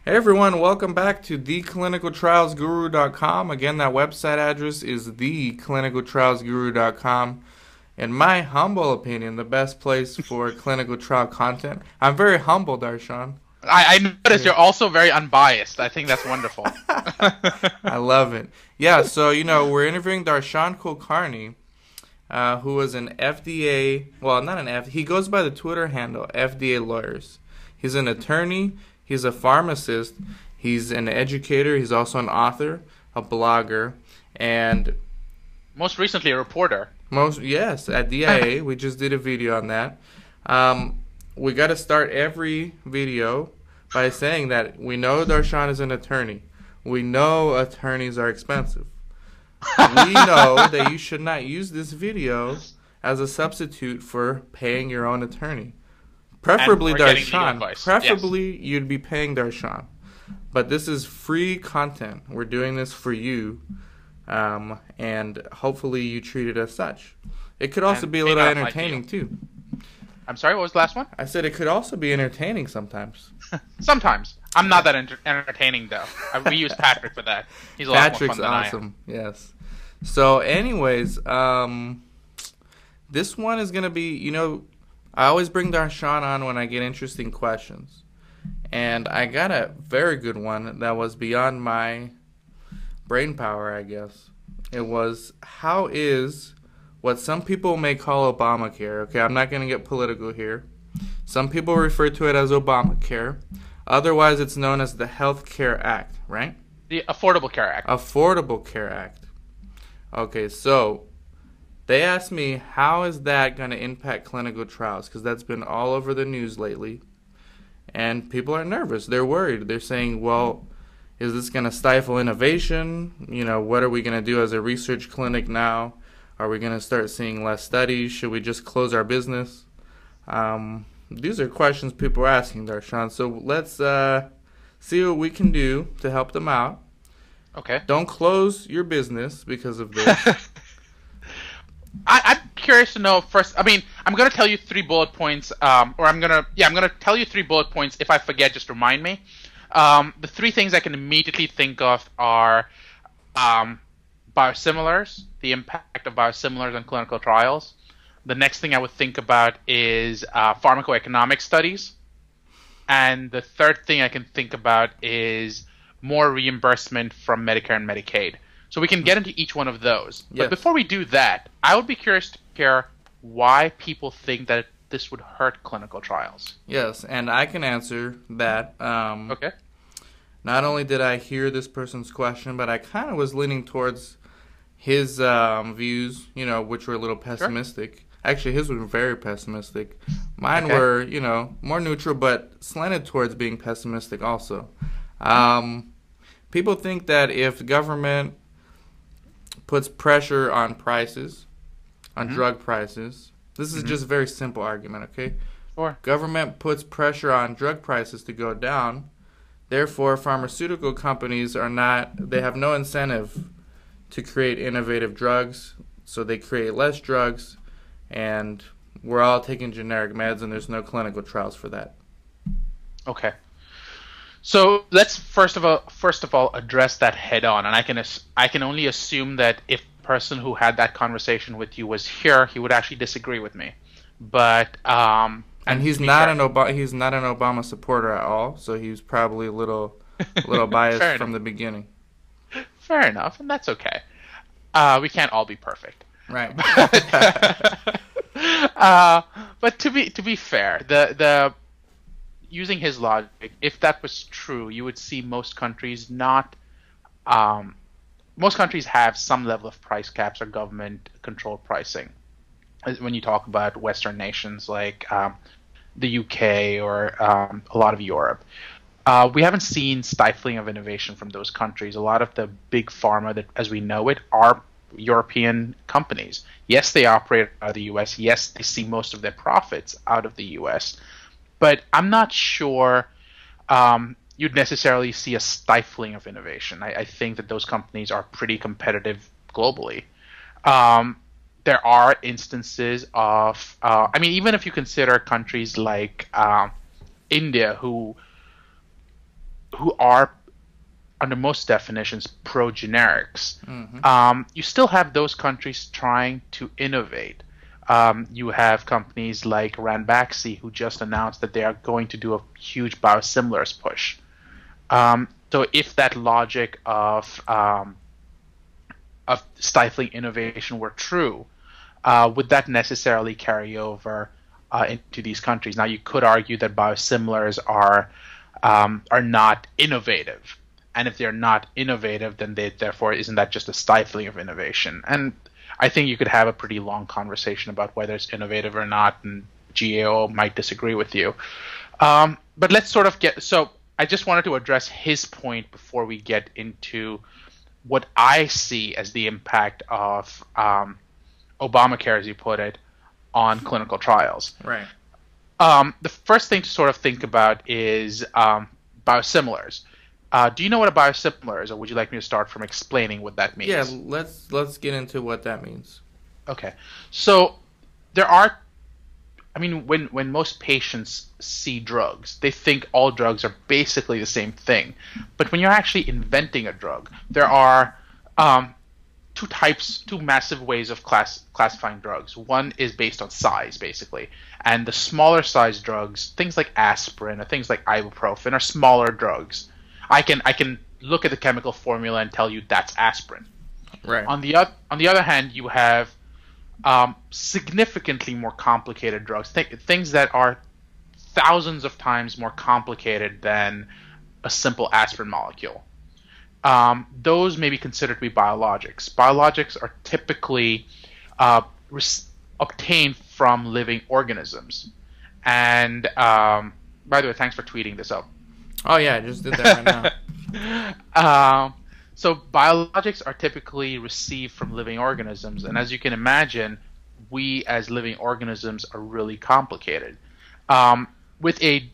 Hey everyone, welcome back to theclinicaltrialsguru.com. Again, that website address is theclinicaltrialsguru.com. In my humble opinion, the best place for clinical trial content. I'm very humble, Darshan. I noticed you're also very unbiased. I think that's wonderful. I love it. Yeah, so we're interviewing Darshan Kulkarni, who was an FDA, well, not an F, he goes by the Twitter handle FDA Lawyers. He's an attorney, he's a pharmacist, he's an educator, he's also an author, a blogger, and Most recently, a reporter. yes, at DIA, we just did a video on that. We got to start every video by saying that we know Darshan is an attorney. We know attorneys are expensive. We know that you should not use this video as a substitute for paying your own attorney. Preferably And for getting legal Darshan. advice. Preferably you'd be paying Darshan. But this is free content. We're doing this for you. And hopefully you treat it as such. It could also And be a pay little off my entertaining deal. too. I'm sorry, what was the last one? I said it could also be entertaining sometimes. Sometimes. I'm not that entertaining, though. We use Patrick for that. He's a lot more Patrick's fun than I am. awesome. Yes. So, anyways, this one is gonna be. I always bring Darshan on when I get interesting questions, and I got a very good one that was beyond my brain power, I guess. It was, how is what some people may call Obamacare? Okay, I'm not gonna get political here. Some people refer to it as Obamacare. Otherwise, it's known as the Health Care Act, right? The Affordable Care Act. Affordable Care Act. Okay, so they asked me, how is that going to impact clinical trials? Because that's been all over the news lately. And people are nervous. They're worried. They're saying, well, is this going to stifle innovation? What are we going to do as a research clinic now? Are we going to start seeing less studies? Should we just close our business? These are questions people are asking, Darshan. So let's see what we can do to help them out. Okay. Don't close your business because of this. I'm curious to know first. I mean, I'm going to tell you 3 bullet points, I'm going to tell you 3 bullet points. If I forget, just remind me. The 3 things I can immediately think of are biosimilars, the impact of biosimilars on clinical trials. The next thing I would think about is pharmacoeconomic studies. And the third thing I can think about is more reimbursement from Medicare and Medicaid. So we can get into each one of those. Yes. But before we do that, I would be curious to hear why people think that this would hurt clinical trials. Yes, and I can answer that. Okay. Not only did I hear this person's question, but I kind of was leaning towards his views, which were a little pessimistic. Sure. Actually, his were very pessimistic. Mine were, more neutral, but slanted towards being pessimistic also. People think that if government puts pressure on prices, on drug prices, this is just a very simple argument, okay? Sure. Government puts pressure on drug prices to go down, therefore pharmaceutical companies they have no incentive to create innovative drugs, so they create less drugs, and we're all taking generic meds and there's no clinical trials for that. Okay. So let's first of all address that head on, and I can only assume that if the person who had that conversation with you was here, he would actually disagree with me. But and he's not an Obama supporter at all, so he's probably a little biased from the beginning. Fair enough, and that's okay. We can't all be perfect. Right. But to be fair, the using his logic, if that was true, you would see most countries have some level of price caps or government controlled pricing. When you talk about Western nations like the UK or a lot of Europe, we haven't seen stifling of innovation from those countries. A lot of the big pharma that, as we know it, are European companies. Yes, they operate out of the US. Yes, they see most of their profits out of the US. But I'm not sure you'd necessarily see a stifling of innovation. I think that those companies are pretty competitive globally. There are instances of, even if you consider countries like India, who who are, under most definitions, pro-generics, you still have those countries trying to innovate. You have companies like Ranbaxy who just announced that they are going to do a huge biosimilars push. So if that logic of stifling innovation were true, would that necessarily carry over into these countries? Now, you could argue that biosimilars are not innovative, and if they're not innovative, then therefore isn't that just a stifling of innovation? And I think you could have a pretty long conversation about whether it's innovative or not, and GAO might disagree with you. But let's sort of so I just wanted to address his point before we get into what I see as the impact of Obamacare, as you put it, on clinical trials. Right. The first thing to sort of think about is biosimilars. Do you know what a biosimilar is, or would you like me to start from explaining what that means? Yeah, let's get into what that means. Okay. So there are, I mean, when most patients see drugs, they think all drugs are basically the same thing. But when you're actually inventing a drug, there are two massive ways of classifying drugs. One is based on size, basically. And the smaller size drugs, things like aspirin or things like ibuprofen, are smaller drugs. I can look at the chemical formula and tell you that's aspirin. Right. On the other hand, you have significantly more complicated drugs, things that are thousands of times more complicated than a simple aspirin molecule. Those may be considered to be biologics. Biologics are typically obtained from living organisms. And by the way, thanks for tweeting this out. Oh yeah, I just did that right now. So biologics are typically received from living organisms, and as you can imagine, we as living organisms are really complicated. With a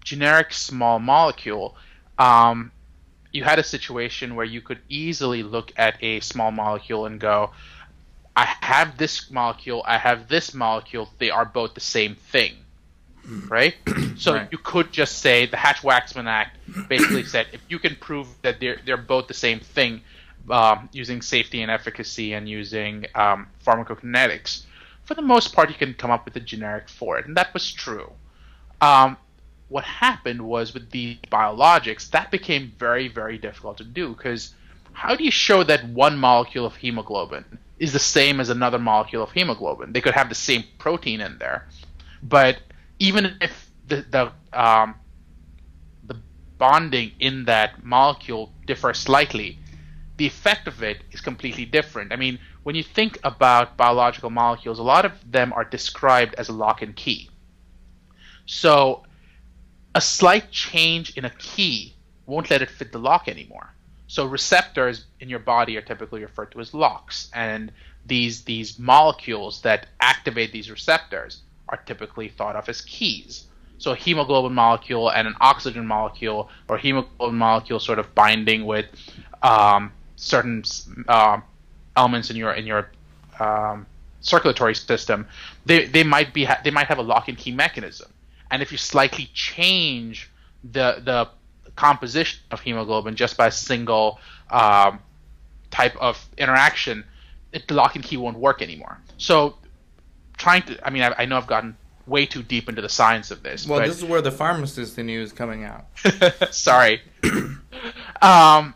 generic small molecule, you had a situation where you could easily look at a small molecule and go, I have this molecule, I have this molecule, they are both the same thing. Right? So right. You could just say the Hatch-Waxman Act basically said if you can prove that they're both the same thing using safety and efficacy and using pharmacokinetics, for the most part you can come up with a generic for it. And that was true. What happened was with the biologics, that became very, very difficult to do, because how do you show that one molecule of hemoglobin is the same as another molecule of hemoglobin? They could have the same protein in there, but even if the bonding in that molecule differs slightly, the effect of it is completely different. I mean, when you think about biological molecules, a lot of them are described as a lock and key. So a slight change in a key won't let it fit the lock anymore. So receptors in your body are typically referred to as locks, and these molecules that activate these receptors are typically thought of as keys. So a hemoglobin molecule and an oxygen molecule, or hemoglobin molecule sort of binding with certain elements in your circulatory system, they might have a lock and key mechanism. And if you slightly change the composition of hemoglobin just by a single type of interaction, the lock and key won't work anymore. So I know I've gotten way too deep into the science of this. Well, this is where the pharmacist in you is coming out. Sorry. But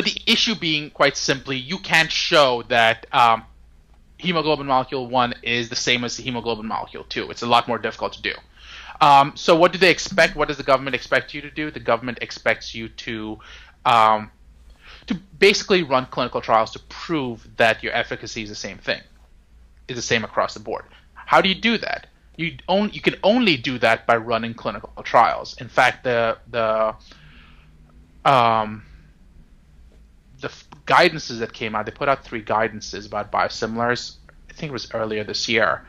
the issue being, quite simply, you can't show that hemoglobin molecule 1 is the same as the hemoglobin molecule 2. It's a lot more difficult to do. So what do they expect? What does the government expect you to do? The government expects you to basically run clinical trials to prove that your efficacy is the same thing. Is the same across the board. How do you do that? You can only do that by running clinical trials. In fact, the guidances that came out, they put out 3 guidances about biosimilars. I think it was earlier this year.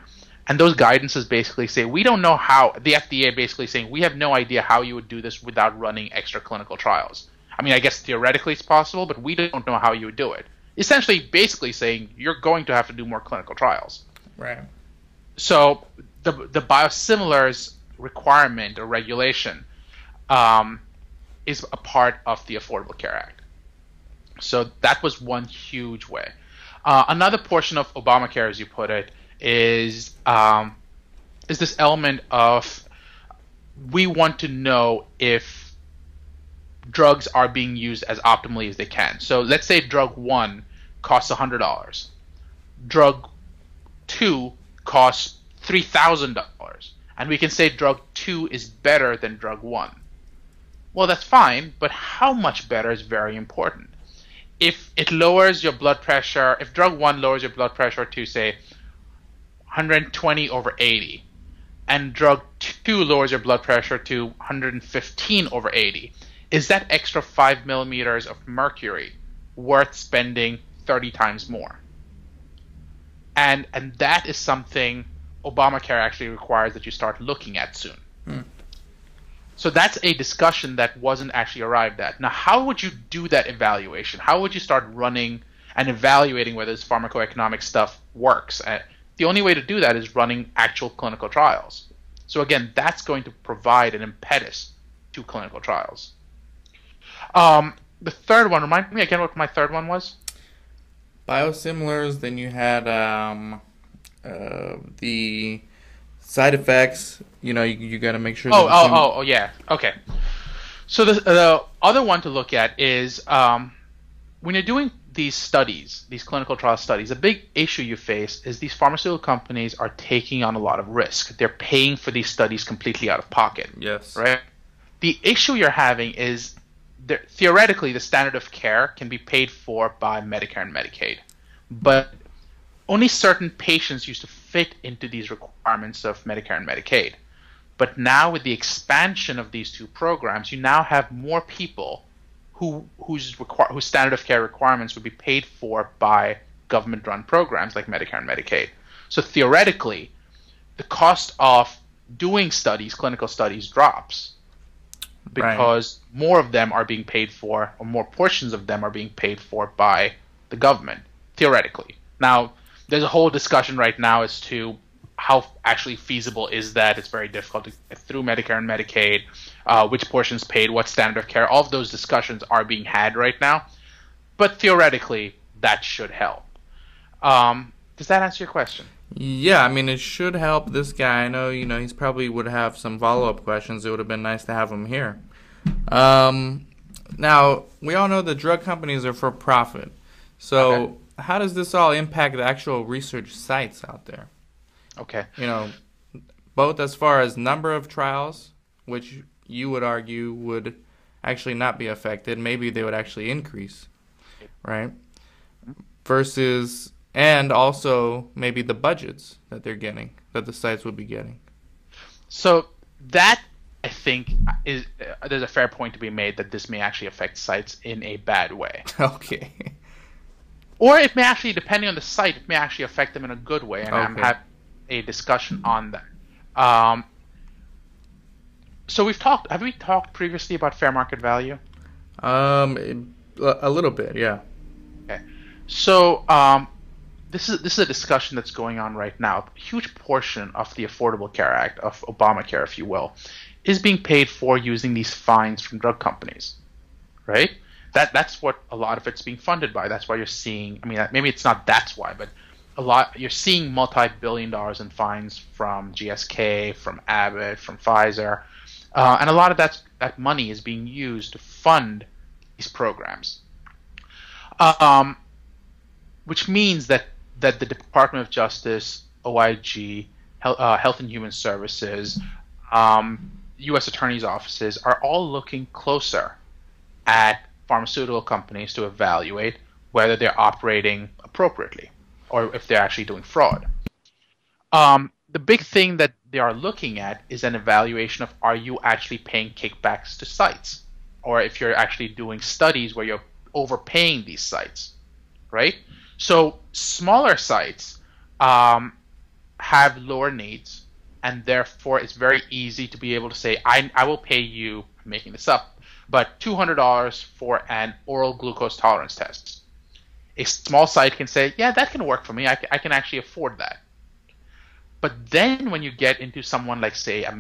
And those guidances basically say, we don't know how, the FDA basically saying, we have no idea how you would do this without running extra clinical trials. I mean, I guess theoretically it's possible, but we don't know how you would do it. Essentially, basically saying you're going to have to do more clinical trials. Right. So the biosimilars requirement or regulation is a part of the Affordable Care Act. So that was one huge way. Another portion of Obamacare, as you put it, is this element of we want to know if drugs are being used as optimally as they can. So let's say drug 1 costs $100. Drug 2 costs $3,000. And we can say drug 2 is better than drug 1. Well, that's fine, but how much better is very important. If it lowers your blood pressure, if drug 1 lowers your blood pressure to, say, 120/80, and drug 2 lowers your blood pressure to 115/80, is that extra 5 millimeters of mercury worth spending 30 times more? And that is something Obamacare actually requires that you start looking at soon. So that's a discussion that wasn't actually arrived at. Now, how would you do that evaluation? How would you start running and evaluating whether this pharmacoeconomic stuff works? The only way to do that is running actual clinical trials. So again, that's going to provide an impetus to clinical trials. The third one, remind me again what my third one was? Biosimilars, then you had the side effects. You got to make sure. Oh, yeah. Okay. So the other one to look at is when you're doing these studies, these clinical trial studies, a big issue you face is these pharmaceutical companies are taking on a lot of risk. They're paying for these studies completely out of pocket. Yes. Right? The issue you're having is theoretically the standard of care can be paid for by Medicare and Medicaid, but only certain patients used to fit into these requirements of Medicare and Medicaid. But now with the expansion of these two programs, you now have more people whose standard of care requirements would be paid for by government-run programs like Medicare and Medicaid. So theoretically, the cost of doing studies, clinical studies, drops because more of them are being paid for, or more portions of them are being paid for by the government, theoretically. Now, there's a whole discussion right now as to how actually feasible is that. It's very difficult to get through Medicare and Medicaid, which portions paid, what standard of care. All of those discussions are being had right now. But theoretically, that should help. Does that answer your question? Yeah, I mean, it should help this guy. I know, he's probably would have some follow-up questions. It would have been nice to have him here. Now, we all know the drug companies are for profit. So Okay. How does this all impact the actual research sites out there? Okay. Both as far as number of trials, which you would argue would actually not be affected. Maybe they would actually increase, right? Versus, and also maybe the budgets that they're getting, that the sites would be getting. So that, I think, is there's a fair point to be made that this may actually affect sites in a bad way. Okay. Or it may actually, depending on the site, it may actually affect them in a good way. And I'm Okay. having a discussion on that. So have we talked previously about fair market value? A little bit, yeah. Okay. So this is a discussion that's going on right now. A huge portion of the Affordable Care Act, of Obamacare, if you will, is being paid for using these fines from drug companies, right? That's what a lot of it's being funded by. That's why you're seeing. I mean, maybe it's not that's why, but you're seeing multi-billion dollars in fines from GSK, from Abbott, from Pfizer, and a lot of that money is being used to fund these programs. Which means that the Department of Justice, OIG, Health and Human Services, U.S. attorneys' offices are all looking closer at pharmaceutical companies to evaluate whether they're operating appropriately or if they're actually doing fraud. The big thing that they are looking at is an evaluation of, are you actually paying kickbacks to sites, or if you're actually doing studies where you're overpaying these sites, right? So smaller sites have lower needs, and therefore it's very easy to be able to say, I will pay you, I'm making this up, but $200 for an oral glucose tolerance test. A small site can say, yeah, that can work for me. I can actually afford that. But then when you get into someone like, say, I'm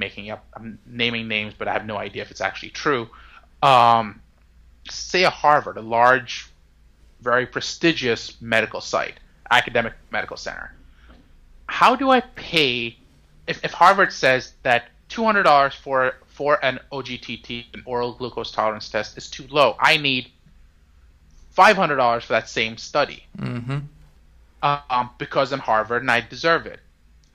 naming names, but I have no idea if it's actually true, Um, say a Harvard, a large, very prestigious medical site, academic medical center. How do I pay if Harvard says that $200 for an OGTT, an oral glucose tolerance test, is too low? I need $500 for that same study. Mm-hmm. Because I'm Harvard and I deserve it.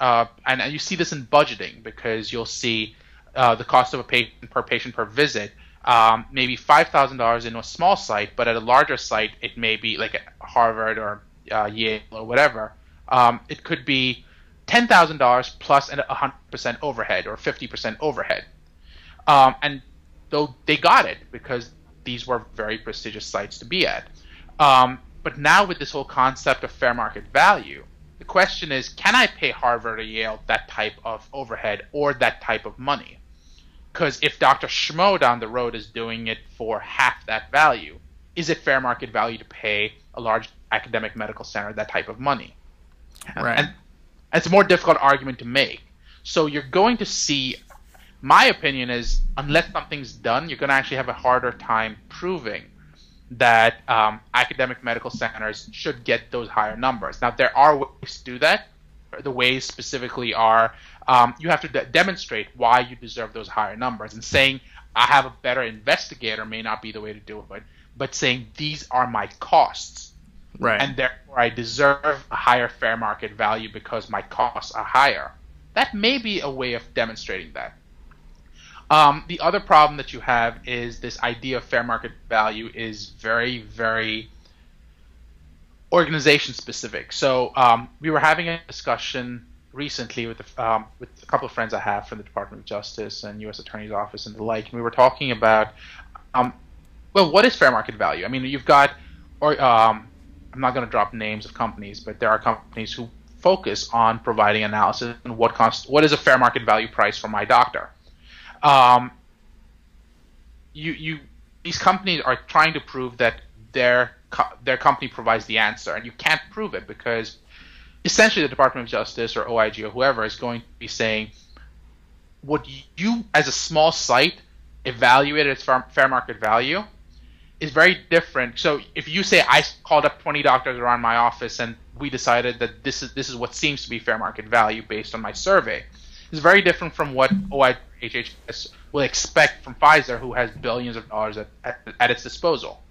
And you see this in budgeting, because you'll see the cost of a patient per visit, maybe $5,000 in a small site, but at a larger site, it may be like Harvard or Yale or whatever. It could be $10,000 plus 100% overhead or 50% overhead. And though they got it because these were very prestigious sites to be at. But now with this whole concept of fair market value, the question is, can I pay Harvard or Yale that type of overhead or that type of money? Because if Dr. Schmo down the road is doing it for half that value, is it fair market value to pay a large academic medical center that type of money? Right. And it's a more difficult argument to make. So you're going to see, my opinion is, unless something's done, you're going to actually have a harder time proving that academic medical centers should get those higher numbers. Now, there are ways to do that. The ways specifically are you have to demonstrate why you deserve those higher numbers. And saying, I have a better investigator may not be the way to do it, but saying, these are my costs. Right. And therefore, I deserve a higher fair market value because my costs are higher. That may be a way of demonstrating that. The other problem that you have is this idea of fair market value is very, very organization specific. So we were having a discussion recently with a couple of friends I have from the Department of Justice and U.S. Attorney's Office and the like, and we were talking about, well, what is fair market value? I mean, you've got, I'm not going to drop names of companies, but there are companies who focus on providing analysis on what is a fair market value price for my doctor. These companies are trying to prove that their company provides the answer, and you can't prove it because essentially the Department of Justice or OIG or whoever is going to be saying, what you as a small site evaluate its fair market value is very different. So if you say, I called up 20 doctors around my office and we decided that this is what seems to be fair market value based on my survey, it's very different from what OIG HHS will expect from Pfizer, who has billions of dollars at its disposal.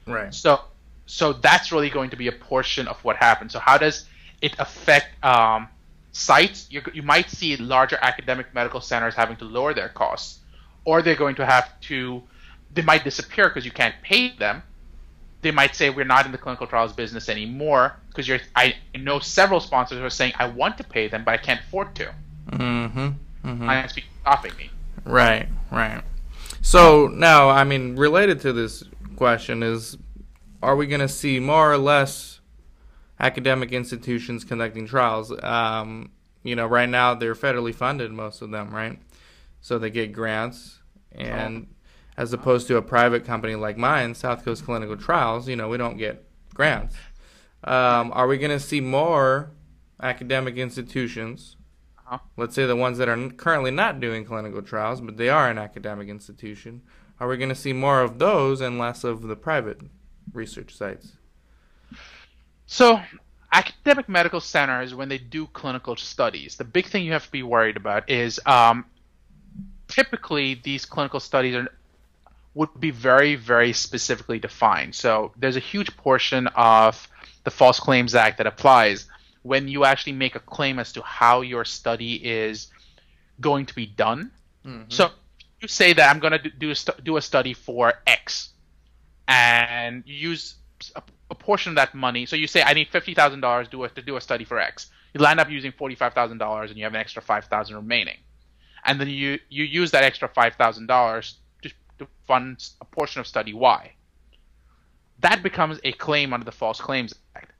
Right. So that's really going to be a portion of what happens. So how does it affect sites? You might see larger academic medical centers having to lower their costs, or they're going to have to, they might disappear because you can't pay them. They might say, we're not in the clinical trials business anymore, because I know several sponsors who are saying, I want to pay them, but I can't afford to. Mm-hmm. Mm-hmm. And it's stopping me. Right, right. So now, I mean, related to this question is, are we going to see more or less academic institutions conducting trials? Right now they're federally funded, most of them, right? So they get grants, and as opposed to a private company like mine, South Coast Clinical Trials, we don't get grants. Are we going to see more academic institutions? Let's say the ones that are currently not doing clinical trials, but they are an academic institution. Are we going to see more of those and less of the private research sites? So academic medical centers, when they do clinical studies, the big thing you have to be worried about is typically these clinical studies would be very, very specifically defined. So there's a huge portion of the False Claims Act that applies when you actually make a claim as to how your study is going to be done. Mm-hmm. So you say that I'm going to do a study for X, and you use a portion of that money. So you say, I need $50,000 to do a study for X. You land up using $45,000, and you have an extra $5,000 remaining. And then you use that extra $5,000 to fund a portion of study Y. That becomes a claim under the False Claims Act.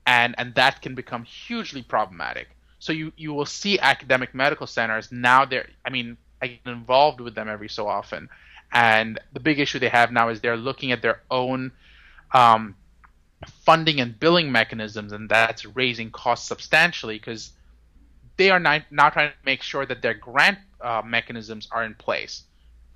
And that can become hugely problematic. So you will see academic medical centers now. I get involved with them every so often, and the big issue they have now is they're looking at their own funding and billing mechanisms, and that's raising costs substantially because they are now trying to make sure that their grant mechanisms are in place.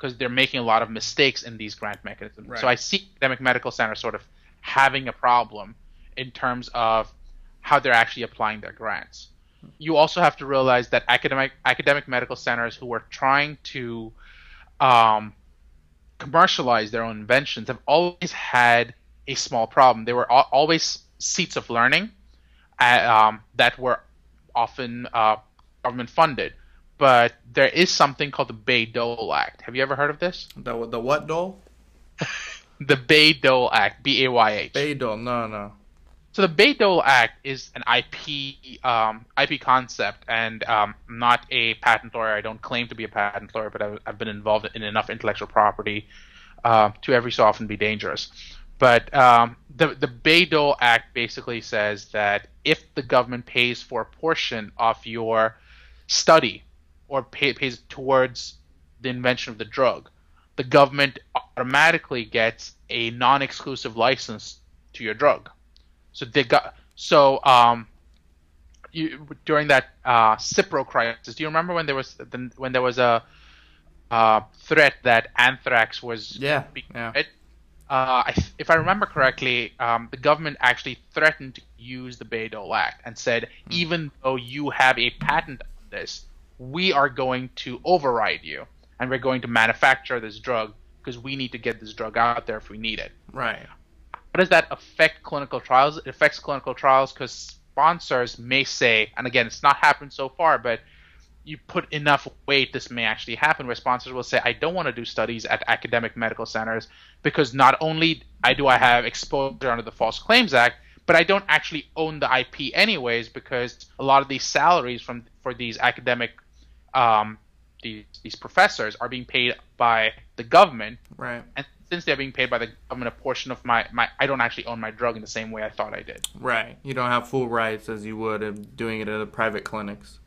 because they're making a lot of mistakes in these grant mechanisms. Right. So I see academic medical centers sort of having a problem in terms of how they're actually applying their grants. You also have to realize that academic medical centers who are trying to commercialize their own inventions have always had a small problem. They were always seats of learning that were often government funded. But there is something called the Bayh-Dole Act. Have you ever heard of this? The what dole? The Bayh-Dole Act, B-A-Y-H. Bayh-Dole, no. So the Bayh-Dole Act is an IP concept, and I'm not a patent lawyer. I don't claim to be a patent lawyer, but I've been involved in enough intellectual property to every so often be dangerous. But the Bayh-Dole Act basically says that if the government pays for a portion of your study or pays towards the invention of the drug, the government automatically gets a non-exclusive license to your drug. So during that Cipro crisis, do you remember when there was a threat that anthrax was being spread? If I remember correctly, the government actually threatened to use the Bayh-Dole Act and said, even though you have a patent on this, we are going to override you, and we're going to manufacture this drug because we need to get this drug out there if we need it. Right. How does that affect clinical trials? It affects clinical trials because sponsors may say, and again, it's not happened so far, but you put enough weight, this may actually happen, where sponsors will say, I don't want to do studies at academic medical centers because not only do I have exposure under the False Claims Act, but I don't actually own the IP anyways, because a lot of these salaries for these academic these professors are being paid by the government. Right. And since they're being paid by the government, a portion of my I don't actually own my drug in the same way I thought I did. Right. You don't have full rights as you would of doing it at the private clinics.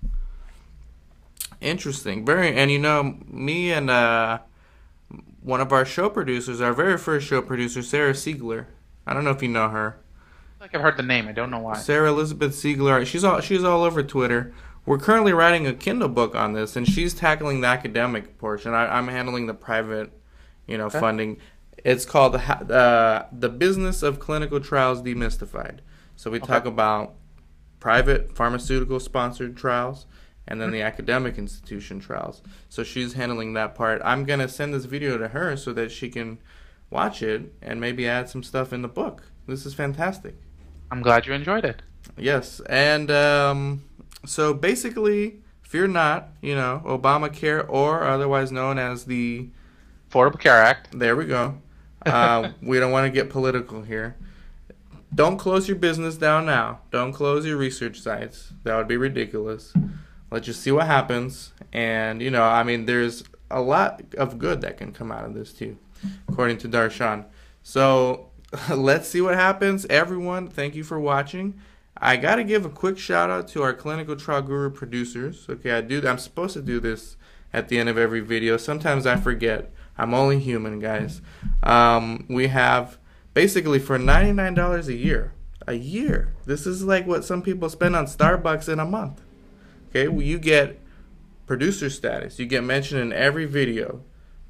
Interesting. And me and one of our show producers, our very first show producer, Sarah Siegler. I don't know if you know her. Like I've heard the name, I don't know why. Sarah Elizabeth Siegler. She's all over Twitter. We're currently writing a Kindle book on this, and she's tackling the academic portion. I'm handling the private, funding. It's called the Business of Clinical Trials Demystified. So we talk about private pharmaceutical sponsored trials, and then the academic institution trials. So she's handling that part. I'm gonna send this video to her so that she can watch it and maybe add some stuff in the book. This is fantastic. I'm glad you enjoyed it. Yes, and so basically, fear not, Obamacare, or otherwise known as the Affordable Care Act. There we go. We don't want to get political here. Don't close your business down now. Don't close your research sites. That would be ridiculous. Let's just see what happens. And, there's a lot of good that can come out of this, too, according to Darshan. So let's see what happens. Everyone, thank you for watching. I got to give a quick shout out to our Clinical Trial Guru producers. Okay, I'm supposed to do this at the end of every video. Sometimes I forget. I'm only human, guys. We have basically for $99 a year. This is like what some people spend on Starbucks in a month. Okay, well, you get producer status. You get mentioned in every video,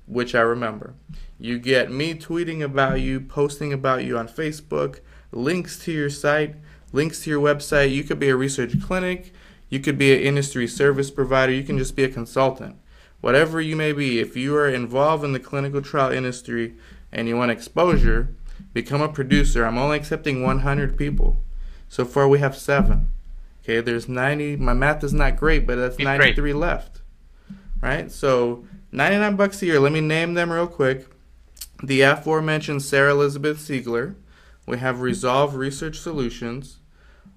which I remember. You get me tweeting about you, posting about you on Facebook, links to your site, links to your website. You could be a research clinic. You could be an industry service provider. You can just be a consultant. Whatever you may be, if you are involved in the clinical trial industry and you want exposure, become a producer. I'm only accepting 100 people. So far we have 7. Okay, there's 90. My math is not great, but that's 93 left. Right? So $99 a year. Let me name them real quick. The aforementioned Sarah Elizabeth Siegler. We have Resolve Research Solutions.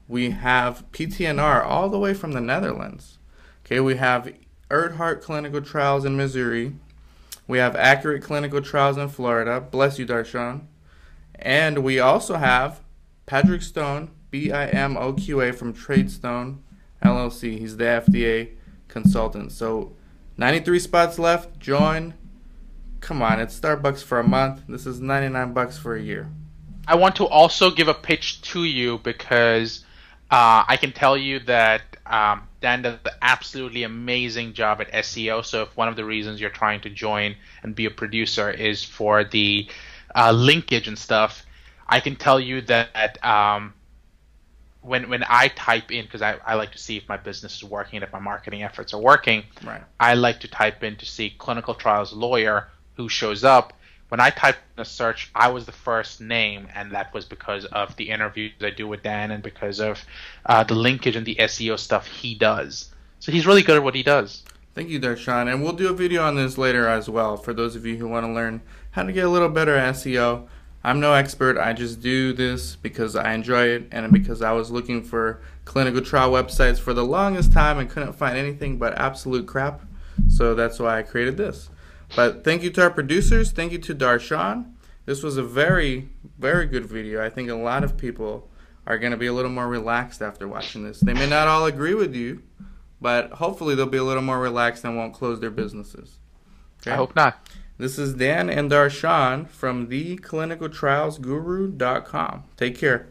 We have PTNR all the way from the Netherlands. Okay, we have Erdhart Clinical Trials in Missouri. We have Accurate Clinical Trials in Florida. Bless you, Darshan. And we also have Patrick Stone, BIMOQA from Tradestone LLC. He's the FDA consultant. So 93 spots left. Join. Come on, it's Starbucks for a month. This is $99 for a year. I want to also give a pitch to you because I can tell you that Dan does an absolutely amazing job at SEO. So if one of the reasons you're trying to join and be a producer is for the linkage and stuff, I can tell you that when I type in, because I like to see if my business is working and if my marketing efforts are working, Right. I like to type in to see clinical trials lawyer who shows up. When I typed in a search, I was the first name, and that was because of the interviews I do with Dan and because of the linkage and the SEO stuff he does. So he's really good at what he does. Thank you, Darshan. And we'll do a video on this later as well for those of you who want to learn how to get a little better at SEO. I'm no expert. I just do this because I enjoy it and because I was looking for clinical trial websites for the longest time and couldn't find anything but absolute crap. So that's why I created this. But thank you to our producers. Thank you to Darshan. This was a very, very good video. I think a lot of people are going to be a little more relaxed after watching this. They may not all agree with you, but hopefully they'll be a little more relaxed and won't close their businesses. Okay? I hope not. This is Dan and Darshan from theclinicaltrialsguru.com. Take care.